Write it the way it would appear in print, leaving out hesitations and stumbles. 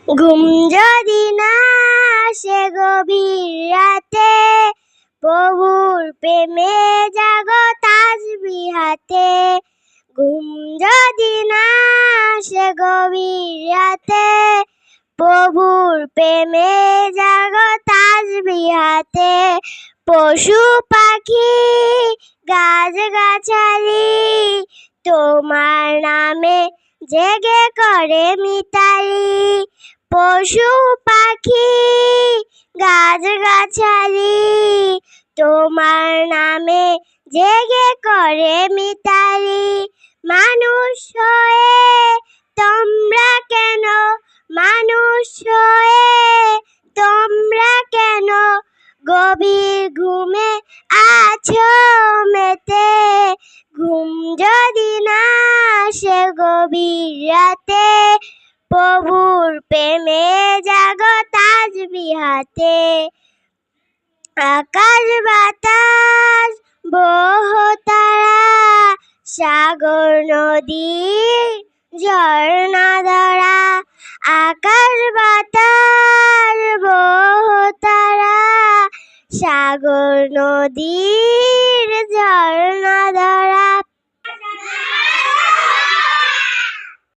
ঘুম যদি না আসে গভীর রাতে, প্রভুর প্রেমে জাগো তাসবিহ হাতে। ঘুম যদি না আসে গভীর রাতে, প্রভুর প্রেমে জাগো তাসবিহ হাতে। পশু পাখি গাছ গাছালি তোমার নামে জেগে করে মিতালি। পশু পাখি গাছ গাছালি তোমার নামে জেগে করে মিতালি। মানুষ হয়ে তোমরা কেন, মানুষ হয়ে তোমরা কেন গভীর ঘুমে আছো মেতে। ঘুম যদি না আসে গভীর রাতে, প্রভুর প্রেমে জাগো তাসবিহ হাতে। আকাশ বাতাস বহ তারা, সাগর নদী ঝর্ণা ধরা। আকাশ বাতাস বহ তারা, সাগর নদীর ঝর্ণা ধরা।